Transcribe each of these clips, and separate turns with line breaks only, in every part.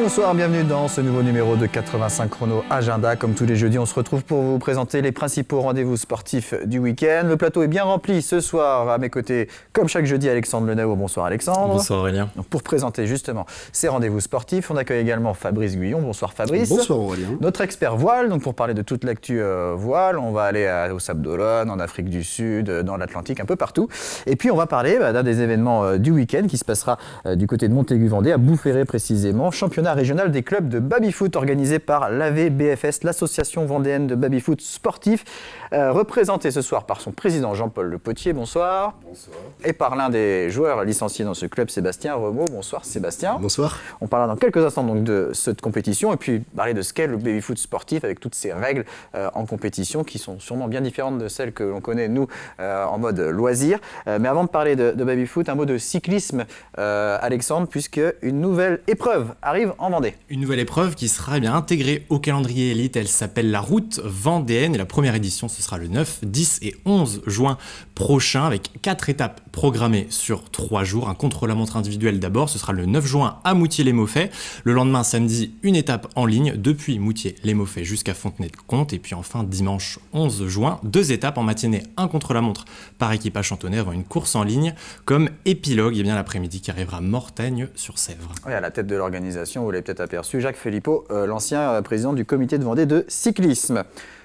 Bonsoir, bienvenue dans ce nouveau numéro de 85 Chrono Agenda. Comme tous les jeudis, on se retrouve pour vous présenter les principaux rendez-vous sportifs du week-end. Le plateau est bien rempli ce soir. À mes côtés, comme chaque jeudi, Alexandre Lenaud. Bonsoir Alexandre.
Bonsoir Aurélien.
Donc, pour présenter justement ces rendez-vous sportifs, on accueille également Fabrice Guyon. Bonsoir Fabrice.
Bonsoir Aurélien.
Notre expert voile, donc pour parler de toute l'actu voile, on va aller au Sable d'Olonne, en Afrique du Sud, dans l'Atlantique, un peu partout. Et puis on va parler d'un des événements du week-end qui se passera du côté de Montaigu-Vendée, à Boufféré précisément. Championnat régional des clubs de baby-foot organisé par l'AVBFS, l'association vendéenne de baby-foot sportif, représenté ce soir par son président Jean-Paul Le Potier. Bonsoir.
Bonsoir.
Et par l'un des joueurs licenciés dans ce club, Sébastien Remeau. Bonsoir Sébastien.
Bonsoir.
On parlera dans quelques instants donc de cette compétition et puis parler de ce qu'est le baby-foot sportif avec toutes ces règles en compétition qui sont sûrement bien différentes de celles que l'on connaît nous en mode loisir. Mais avant de parler de baby-foot, un mot de cyclisme, Alexandre, puisque une nouvelle épreuve arrive en Vendée.
Une nouvelle épreuve qui sera intégrée au calendrier élite. Elle s'appelle la Route Vendéenne et la première édition ce sera le 9, 10 et 11 juin prochain avec 4 étapes programmées sur 3 jours. Un contre-la-montre individuel d'abord, ce sera le 9 juin à Moutier-les-Mauffais. Le lendemain samedi, une étape en ligne depuis Moutier-les-Mauffais jusqu'à Fontenay-de-Comte. Et puis enfin dimanche 11 juin, 2 étapes en matinée, un contre-la-montre par équipe à Chantonnay avant une course en ligne comme épilogue. Et bien l'après-midi qui arrivera à Mortaigne-sur-Sèvre.
Oui, à la tête de l'organisation, vous l'avez peut-être aperçu, Jacques Philippot, l'ancien président du comité de Vendée de cyclisme.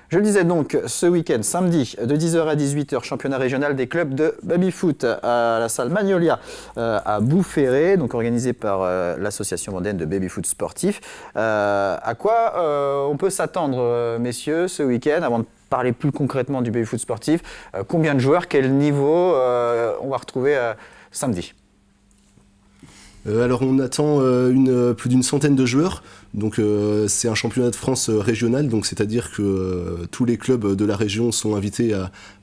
Je le disais donc, ce week-end, samedi, de 10h à 18h, championnat régional des clubs de baby-foot à la salle Magnolia à Boufféré, donc organisé par l'association vendéenne de baby-foot sportif. À quoi on peut s'attendre, messieurs, ce week-end, avant de parler plus concrètement du baby-foot sportif? Combien de joueurs, quel niveau on va retrouver samedi?
Alors on attend plus d'une centaine de joueurs, donc c'est un championnat de France régional, donc c'est-à-dire que tous les clubs de la région sont invités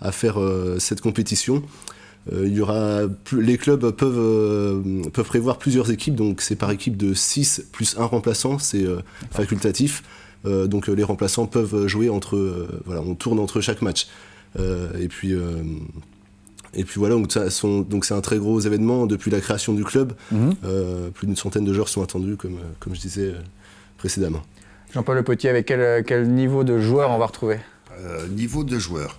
à faire cette compétition. Les clubs peuvent prévoir plusieurs équipes, donc c'est par équipe de 6 plus un remplaçant, c'est facultatif, donc les remplaçants peuvent jouer on tourne entre chaque match. Et puis voilà, donc c'est un très gros événement depuis la création du club. Plus d'une centaine de joueurs sont attendus, comme je disais précédemment.
Jean-Paul Le Potier, avec quel niveau de joueurs on va retrouver?
Niveau de joueurs.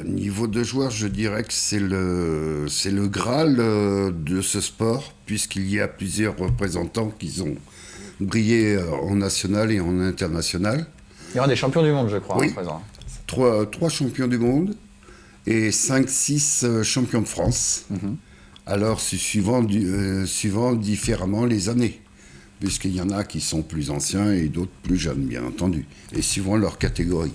Niveau de joueurs, je dirais que c'est le Graal de ce sport, puisqu'il y a plusieurs représentants qui ont brillé en national et en international.
Il y aura des champions du monde, je crois,
oui.
présent.
Trois champions du monde et 5-6 champions de France. Alors, c'est suivant différemment les années, puisqu'il y en a qui sont plus anciens et d'autres plus jeunes, bien entendu, et suivant leur catégorie.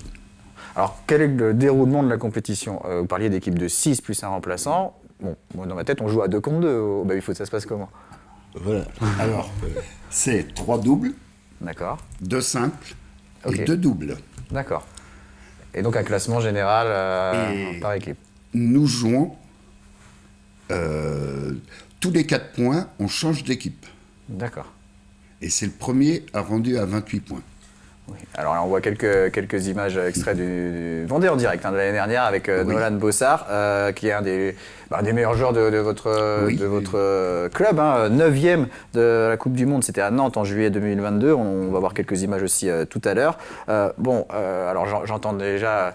Alors, quel est le déroulement de la compétition? Vous parliez d'équipe de 6 plus un remplaçant. Bon, moi, dans ma tête, on joue à 2 contre 2 au baby-foot. Ça se passe comment?
Voilà.
Alors, c'est 3 doubles,
D'accord.
2 simples
Okay.
et 2 doubles.
D'accord. Et donc un classement général par équipe.
Nous jouons tous les 4 points, on change d'équipe.
D'accord.
Et c'est le premier rendu à 28 points.
Oui. Alors là, on voit quelques images extraits du Vendée en direct de l'année dernière avec Nolan Bossard, qui est un des meilleurs joueurs de votre club. 9e de la Coupe du Monde, c'était à Nantes en juillet 2022. On va voir quelques images aussi tout à l'heure. Alors j'entends déjà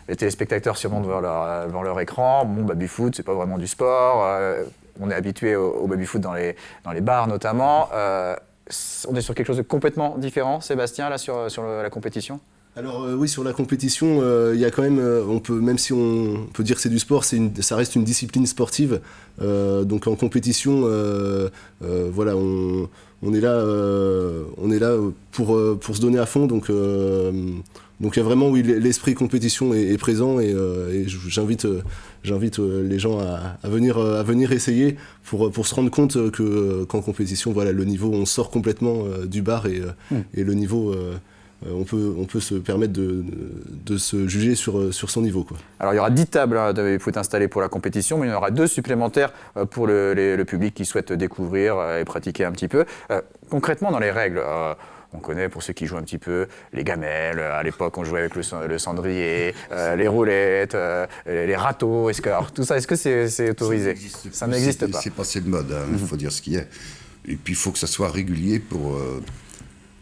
les téléspectateurs sûrement devant leur écran. Bon, baby-foot, c'est pas vraiment du sport. On est habitué au baby-foot dans les bars notamment. On est sur quelque chose de complètement différent, Sébastien, là, sur la compétition?
Alors oui, sur la compétition, il y a quand même, même si on peut dire que c'est du sport, ça reste une discipline sportive. Donc en compétition, voilà, on est là pour se donner à fond. Donc il y a vraiment, oui, l'esprit compétition est présent et j'invite les gens à venir essayer pour se rendre compte qu'en compétition, voilà, le niveau, on sort complètement du bar et le niveau, on peut se permettre de se juger sur son niveau, quoi.
Alors il y aura 10 tables de baby-foot installées pour la compétition, mais il y en aura 2 supplémentaires pour le public qui souhaite découvrir et pratiquer un petit peu. Concrètement, dans les règles, on connaît, pour ceux qui jouent un petit peu, les gamelles. À l'époque, on jouait avec le cendrier, les roulettes, les râteaux. Alors, tout ça, est-ce que c'est autorisé? Ça n'existe pas.
C'est passé de mode, il faut dire ce qu'il y a. Et puis il faut que ça soit régulier pour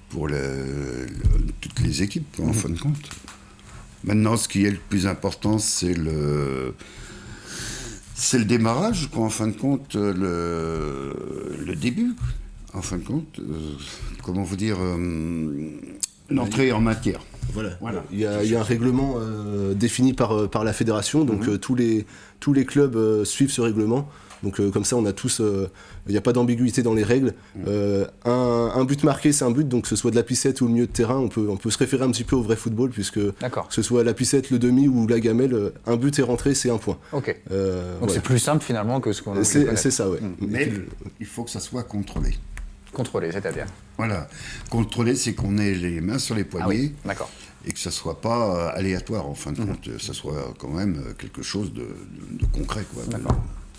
toutes les équipes, quoi, en fin de compte. Maintenant, ce qui est le plus important, c'est le démarrage, quoi, en fin de compte, le début. En fin de compte, comment vous dire, l'entrée en matière.
Voilà. Il y a un règlement défini par la fédération, donc tous les clubs suivent ce règlement. Donc comme ça, on a tous, il n'y a pas d'ambiguïté dans les règles. Un but marqué, c'est un but, donc que ce soit de la piscette ou le milieu de terrain, on peut se référer un petit peu au vrai football, puisque que ce soit la piscette, le demi ou la gamelle, un but est rentré, c'est un point.
Ok. Donc c'est plus simple finalement que ce qu'on a.
C'est ça, ouais.
Mais il faut que ça soit contrôlé.
Contrôlé, c'est-à-dire.
Voilà. Contrôlé, c'est qu'on ait les mains sur les poignets.
Ah oui, d'accord.
Et que ça ne soit pas aléatoire, en fin de compte, que ça soit quand même quelque chose de concret, quoi.
D'accord.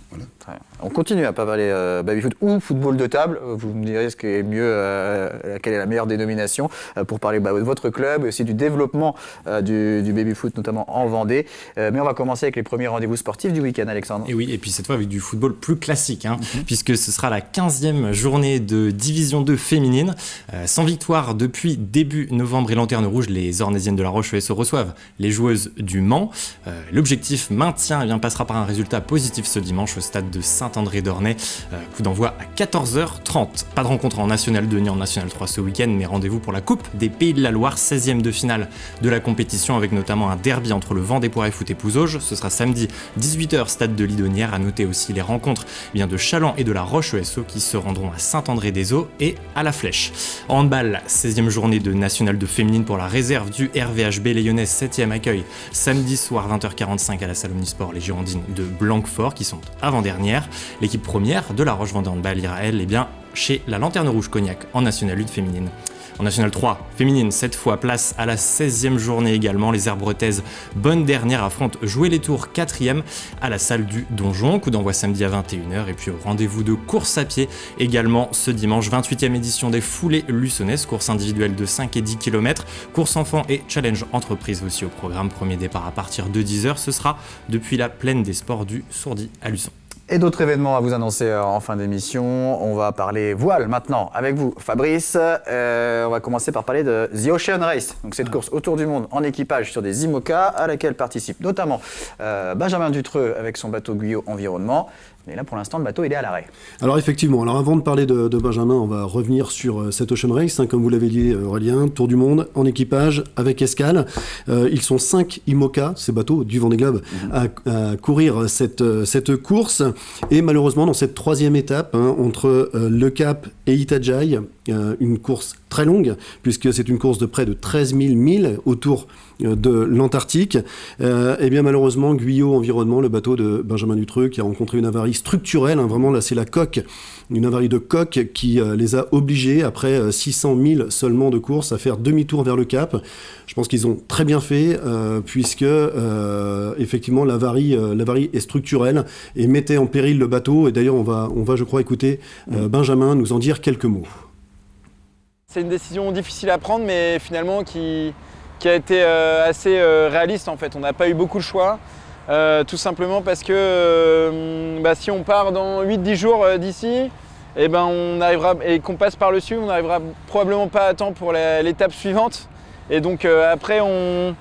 Voilà.
Très bien. On continue à pas parler baby-foot ou football de table. Vous me direz ce qui est mieux, quelle est la meilleure dénomination pour parler de votre club et aussi du développement du baby-foot, notamment en Vendée. Mais on va commencer avec les premiers rendez-vous sportifs du week-end, Alexandre.
Et oui, et puis cette fois avec du football plus classique, puisque ce sera la 15e journée de Division 2 féminine. Sans victoire depuis début novembre et lanterne rouge, les Ornésiennes de La Roche-ESO reçoivent les joueuses du Mans. L'objectif maintien passera par un résultat positif ce dimanche au stade de Saint-André-d'Ornay. Coup d'envoi à 14h30. Pas de rencontre en National 2 ni en National 3 ce week-end, mais rendez-vous pour la Coupe des Pays de la Loire, 16e de finale de la compétition, avec notamment un derby entre le Vendée-Poiret Foot et Pouzauges. Ce sera samedi 18h, stade de Lidonnière. À noter aussi les rencontres de Chaland et de La Roche-ESO qui se rendront à Saint-André-des-Eaux et à La Flèche. En handball, 16e journée de National 2 féminine pour la réserve du RVHB. Les Lyonnaises 7e accueil samedi soir 20h45 à la salle Omnisport les Girondines de Blanquefort qui sont avant-dernière. L'équipe première de La Roche-Vendée Handball ira, elle, chez la Lanterne Rouge Cognac en National 1 féminine. En National 3 féminine, cette fois, place à la 16e journée également. Les Herbretaises, bonne dernière, affrontent Jouer les Tours 4e à la salle du Donjon. Coup d'envoi samedi à 21h. Et puis au rendez-vous de course à pied également ce dimanche, 28e édition des Foulées Luçonnaises, course individuelle de 5 et 10 km, course enfant et challenge entreprise aussi au programme. Premier départ à partir de 10h. Ce sera depuis la plaine des sports du Sourdy à Luçon.
Et d'autres événements à vous annoncer en fin d'émission. On va parler voile maintenant avec vous, Fabrice. On va commencer par parler de The Ocean Race. Donc cette course autour du monde en équipage sur des IMOCA à laquelle participe notamment Benjamin Dutreux avec son bateau Guyot Environnement. Mais là, pour l'instant, le bateau, il est à l'arrêt.
Alors effectivement, avant de parler de Benjamin, on va revenir sur cette Ocean Race, comme vous l'avez dit Aurélien, tour du monde en équipage avec escale. Ils sont 5 IMOCA, ces bateaux du Vendée Globe, à courir cette course. Et malheureusement, dans cette 3e étape, entre Le Cap et Itajaï, une course très longue, puisque c'est une course de près de 13 000 milles autour de l'Antarctique. Et bien malheureusement, Guyot Environnement, le bateau de Benjamin Dutreux, qui a rencontré une avarie structurelle, vraiment là c'est la coque, une avarie de coque qui les a obligés, après 600 milles seulement de course, à faire demi-tour vers le Cap. Je pense qu'ils ont très bien fait, puisque effectivement l'avarie est structurelle et mettait en péril le bateau. Et d'ailleurs on va je crois écouter Benjamin nous en dire quelques mots.
C'est une décision difficile à prendre, mais finalement qui a été assez réaliste en fait. On n'a pas eu beaucoup de choix, tout simplement parce que si on part dans 8-10 jours d'ici, on arrivera, et qu'on passe par le sud, on n'arrivera probablement pas à temps pour l'étape suivante. Et donc après on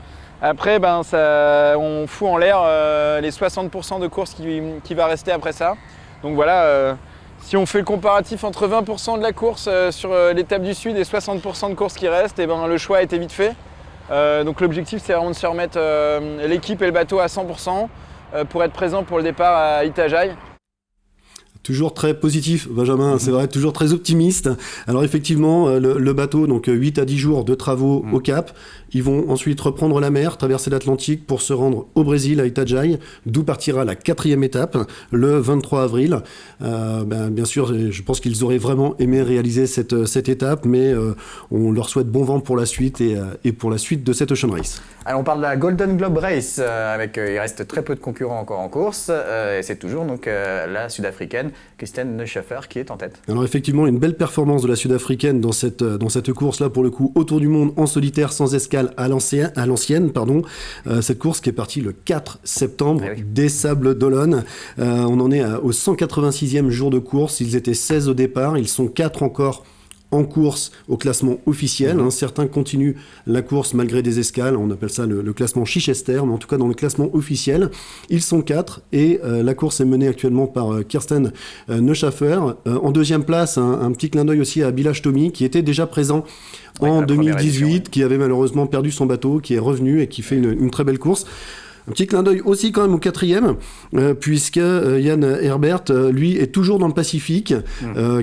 fout en l'air les 60% de course qui va rester après ça. Donc voilà. Si on fait le comparatif entre 20% de la course sur l'étape du Sud et 60% de course qui reste, le choix a été vite fait. Donc l'objectif c'est vraiment de se remettre l'équipe et le bateau à 100% pour être présent pour le départ à Itajaï.
Toujours très positif, Benjamin, c'est vrai, toujours très optimiste. Alors effectivement, le bateau, donc 8 à 10 jours de travaux au Cap. Ils vont ensuite reprendre la mer, traverser l'Atlantique pour se rendre au Brésil, à Itajaï, d'où partira la 4e étape, le 23 avril. Bien sûr, je pense qu'ils auraient vraiment aimé réaliser cette étape, mais on leur souhaite bon vent pour la suite et pour la suite de cette Ocean Race.
Alors on parle de la Golden Globe Race, il reste très peu de concurrents encore en course, et c'est toujours donc, la Sud-Africaine Kirsten Neuschafer qui est en tête.
Alors effectivement, une belle performance de la Sud-Africaine dans cette course-là, pour le coup, autour du monde, en solitaire, sans escale, à l'ancienne. Cette course qui est partie le 4 septembre des Sables d'Olonne. On en est au 186e jour de course, ils étaient 16 au départ, ils sont 4 encore en course au classement officiel. Certains continuent la course malgré des escales, on appelle ça le classement Chichester, mais en tout cas dans le classement officiel, ils sont 4 et la course est menée actuellement par Kirsten Neuschafer. En deuxième place, un petit clin d'œil aussi à Bilash Tomi qui était déjà présent en 2018, qui avait malheureusement perdu son bateau, qui est revenu et qui fait une très belle course. Un petit clin d'œil aussi quand même au 4e, puisque Yann Herbert, lui, est toujours dans le Pacifique.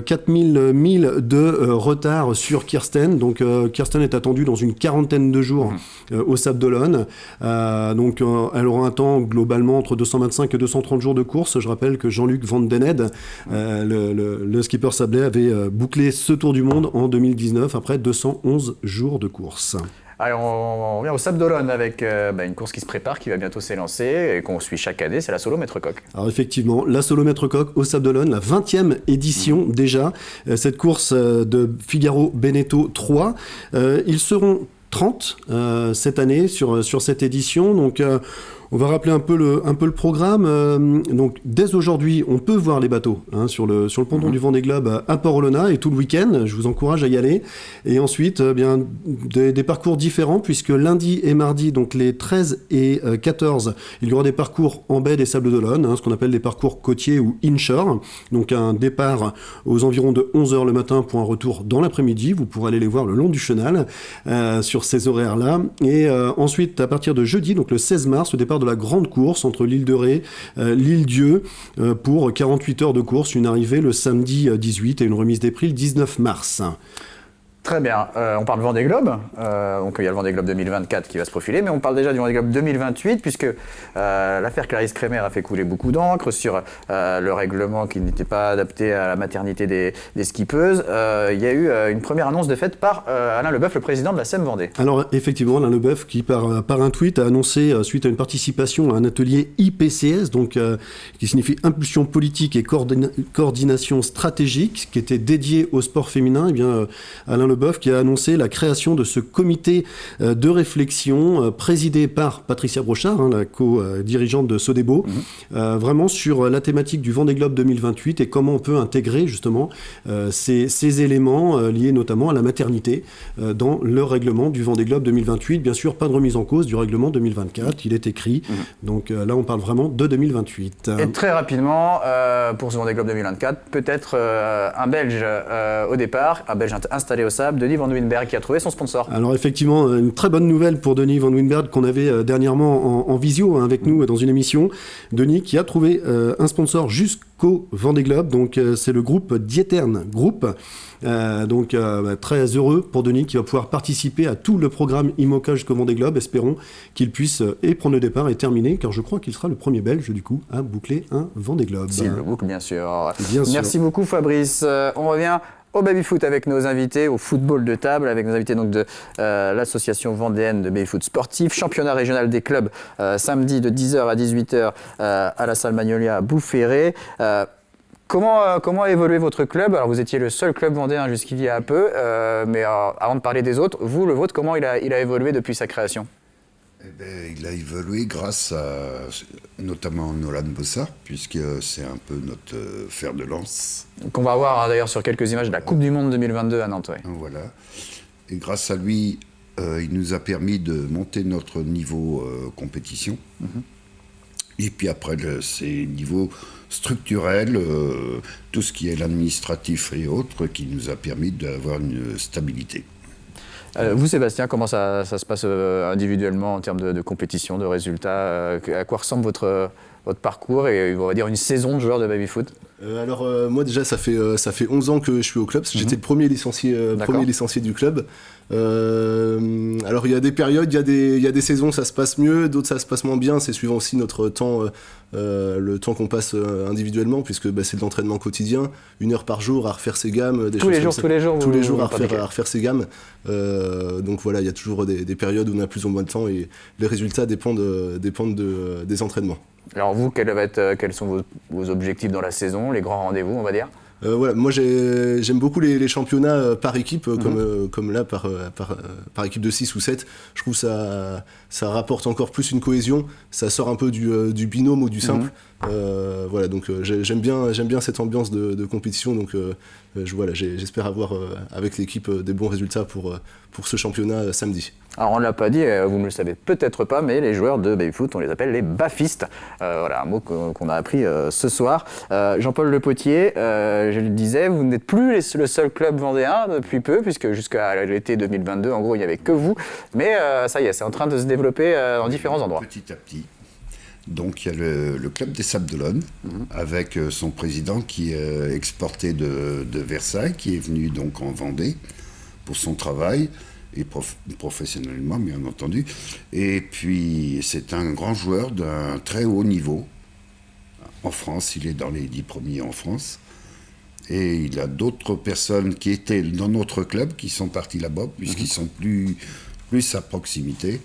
4000 milles de retard sur Kirsten. Donc Kirsten est attendue dans une quarantaine de jours au Sables d'Olonne. Donc elle aura un temps globalement entre 225 et 230 jours de course. Je rappelle que Jean-Luc Van Den Ede, le skipper sablé, avait bouclé ce Tour du Monde en 2019 après 211 jours de course.
Allez, on revient au Sables d'Olonne avec une course qui se prépare, qui va bientôt s'élancer et qu'on suit chaque année, c'est la Solo Maître Coq.
Alors effectivement, la Solo Maître Coq au Sables d'Olonne, la 20e édition déjà. Cette course de Figaro Beneteau 3, ils seront 30 cette année sur cette édition. Donc on va rappeler un peu le programme. Donc dès aujourd'hui, on peut voir les bateaux sur le ponton du Vendée Globe à Port-Olona et tout le week-end. Je vous encourage à y aller. Et ensuite, des parcours différents puisque lundi et mardi, donc les 13 et 14, il y aura des parcours en baie des Sables d'Olonne, ce qu'on appelle des parcours côtiers ou inshore. Donc un départ aux environs de 11h le matin pour un retour dans l'après-midi. Vous pourrez aller les voir le long du chenal sur ces horaires-là. Et ensuite, à partir de jeudi, donc le 16 mars, le départ de la grande course entre l'île de Ré, l'île Dieu, pour 48 heures de course, une arrivée le samedi 18 et une remise des prix le 19 mars.
Très bien, on parle Vendée Globe, donc il y a le Vendée Globe 2024 qui va se profiler, mais on parle déjà du Vendée Globe 2028 puisque l'affaire Clarisse Kremer a fait couler beaucoup d'encre sur le règlement qui n'était pas adapté à la maternité des skippeuses. Il y a eu une première annonce de fait par Alain Leboeuf, le président de la SEM Vendée. Alors
effectivement, Alain Leboeuf qui par un tweet a annoncé suite à une participation à un atelier IPCS, donc qui signifie Impulsion politique et coordination stratégique, qui était dédié au sport féminin, et bien Alain Leboeuf qui a annoncé la création de ce comité de réflexion présidé par Patricia Brochard, la co-dirigeante de Sodebo, vraiment sur la thématique du Vendée Globe 2028 et comment on peut intégrer justement ces éléments liés notamment à la maternité dans le règlement du Vendée Globe 2028. Bien sûr, pas de remise en cause du règlement 2024, il est écrit. Donc là, on parle vraiment de 2028.
Et très rapidement, pour ce Vendée Globe 2024, peut-être un Belge au départ, un Belge installé au Sable, Denis Van Winberg, qui a trouvé son sponsor.
Alors effectivement, une très bonne nouvelle pour Denis Van Winberg qu'on avait dernièrement en visio avec nous dans une émission. Denis qui a trouvé un sponsor jusqu'au Vendée Globe, donc c'est le groupe Dietern Group. Très heureux pour Denis qui va pouvoir participer à tout le programme IMOCA jusqu'au Vendée Globe. Espérons qu'il puisse prendre le départ et terminer, car je crois qu'il sera le premier Belge du coup à boucler un Vendée Globe.
S'il le boucle, bien sûr. Merci beaucoup Fabrice. On revient au baby-foot avec nos invités, au football de table, avec nos invités donc de l'association vendéenne de baby-foot sportif, championnat régional des clubs samedi de 10h à 18h à la salle Magnolia à Boufféré. Comment a évolué votre club? Alors vous étiez le seul club vendéen jusqu'il y a peu, mais avant de parler des autres, vous, le vôtre, comment il a évolué depuis sa création?
Il a évolué grâce à notamment Nolan Bossard, puisque c'est un peu notre fer de lance.
Qu'on va voir d'ailleurs sur quelques images de la Coupe du Monde 2022 à Nantes. Ouais.
Voilà. Et grâce à lui, il nous a permis de monter notre niveau compétition. Et puis après, ces niveaux structurels, tout ce qui est l'administratif et autres, qui nous a permis d'avoir une stabilité.
Vous, Sébastien, comment ça se passe individuellement en termes de compétition, de résultats? À quoi ressemble votre parcours et on va dire une saison de joueur de baby-foot?
Moi déjà ça fait 11 ans que je suis au club, j'étais le premier licencié du club. Alors il y a des périodes, il y a des saisons ça se passe mieux, d'autres ça se passe moins bien, c'est suivant aussi notre temps, le temps qu'on passe individuellement, puisque c'est de l'entraînement quotidien, 1 heure par jour à refaire ses gammes,
tous les jours
à refaire ses gammes. Donc voilà, il y a toujours des périodes où on a plus ou moins de temps et les résultats dépendent des entraînements.
Alors vous, quels sont vos objectifs dans la saison, les grands rendez-vous, on va dire ?
Voilà, moi j'aime beaucoup les championnats par équipe, comme là par équipe de 6 ou 7. Je trouve ça rapporte encore plus une cohésion, ça sort un peu du binôme ou du simple. Voilà, donc j'aime bien cette ambiance de compétition, donc j'espère avoir avec l'équipe des bons résultats pour ce championnat samedi.
Alors on ne l'a pas dit, vous ne le savez peut-être pas, mais les joueurs de baby-foot, on les appelle les bafistes. Voilà, un mot qu'on a appris ce soir. Jean-Paul Le Potier, je le disais, vous n'êtes plus le seul club vendéen depuis peu, puisque jusqu'à l'été 2022, en gros, il n'y avait que vous. Mais ça y est, c'est en train de se développer dans différents endroits.
Petit à petit. Donc il y a le club des Sables d'Olonne, avec son président qui est exporté de Versailles, qui est venu donc en Vendée pour son travail. Et professionnellement, bien entendu. Et puis, c'est un grand joueur d'un très haut niveau. En France, il est dans les 10 premiers en France. Et il a d'autres personnes qui étaient dans notre club, qui sont partis là-bas, puisqu'ils sont plus à proximité,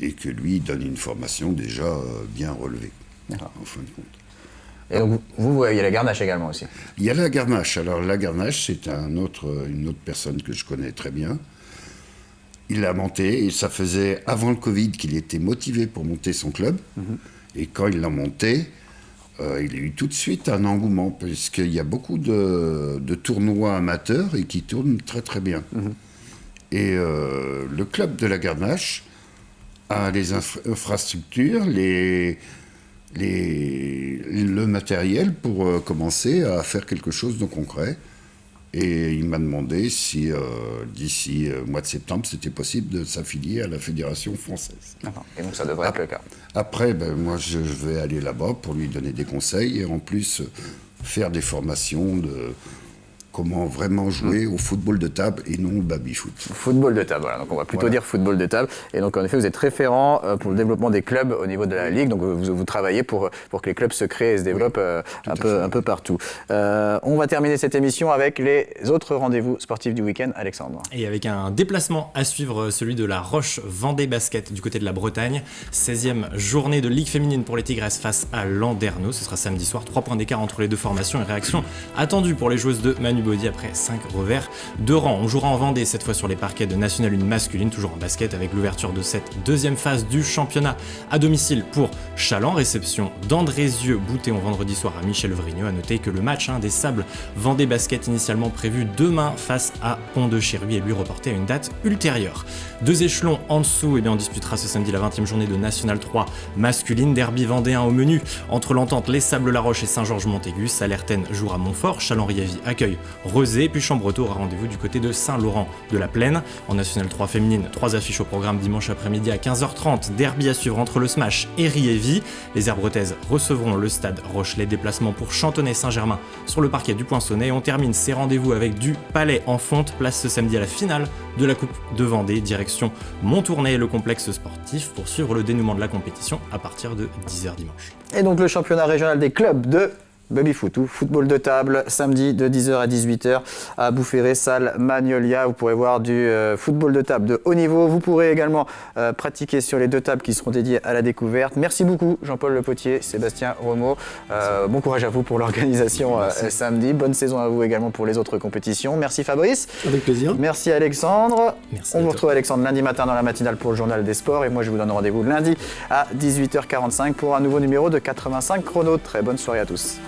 et que lui, il donne une formation déjà bien relevée, en fin de compte.
Et donc, il y a la Garnache également aussi.
Il y a la Garnache. Alors, la Garnache, c'est une autre personne que je connais très bien. Il l'a monté, et ça faisait avant le Covid qu'il était motivé pour monter son club. Et quand il l'a monté, il a eu tout de suite un engouement, puisqu'il y a beaucoup de tournois amateurs et qui tournent très très bien. Et le club de la Garnache a les infrastructures, le matériel pour commencer à faire quelque chose de concret. Et il m'a demandé si d'ici mois de septembre, c'était possible de s'affilier à la Fédération française.
Et donc ça devrait être le cas.
Après, moi je vais aller là-bas pour lui donner des conseils et en plus faire des formations de comment vraiment jouer au football de table et non au baby-foot.
Football de table, voilà. Donc on va plutôt dire football de table. Et donc en effet, vous êtes référent pour le développement des clubs au niveau de la Ligue. Donc vous travaillez pour que les clubs se créent et se développent un peu partout. On va terminer cette émission avec les autres rendez-vous sportifs du week-end. Alexandre.
Et avec un déplacement à suivre, celui de la Roche Vendée Basket du côté de la Bretagne. 16e journée de Ligue féminine pour les Tigresses face à Landerneau. Ce sera samedi soir. 3 points d'écart entre les deux formations et réaction attendue pour les joueuses de Manu Baudy après 5 revers de rang. On jouera en Vendée cette fois sur les parquets de National 1 masculine, toujours en basket, avec l'ouverture de cette deuxième phase du championnat à domicile pour Chaland. Réception d'Andrézieux-Boutéon vendredi soir à Michel Vrignot. À noter que le match des Sables Vendée Basket initialement prévu demain face à Pont-de-Chéruy est lui reporté à une date ultérieure. 2 échelons en dessous, on disputera ce samedi la 20e journée de National 3 masculine. Derby vendéen au menu entre l'entente Les Sables-la-Roche et Saint-Georges-Montaigu. Salertaine jouera Montfort. Chaland-Riavy accueille Rezé. Puis Chambretot aura rendez-vous du côté de Saint-Laurent de la Plaine. En National 3 féminine, 3 affiches au programme dimanche après-midi à 15h30. Derby à suivre entre le Smash et Rievy. Les Herbretaises recevront le stade Rochelet. Déplacement pour Chantonnay-Saint-Germain sur le parquet du Poinçonnet. Et on termine ces rendez-vous avec du Palais en fonte. Place ce samedi à la finale de la Coupe de Vendée. Direction Montournay et le complexe sportif pour suivre le dénouement de la compétition à partir de 10h dimanche.
Et donc le championnat régional des clubs de baby-foot ou football de table, samedi de 10h à 18h à Boufféré, salle Magnolia. Vous pourrez voir du football de table de haut niveau. Vous pourrez également pratiquer sur les 2 tables qui seront dédiées à la découverte. Merci beaucoup Jean-Paul Le Potier, Sébastien Romo. Bon courage à vous pour l'organisation samedi. Bonne saison à vous également pour les autres compétitions. Merci Fabrice.
Avec plaisir.
Merci Alexandre.
Merci.
On vous retrouve Alexandre lundi matin dans la matinale pour le journal des sports. Et moi je vous donne rendez-vous lundi à 18h45 pour un nouveau numéro de 85 chrono. Très bonne soirée à tous.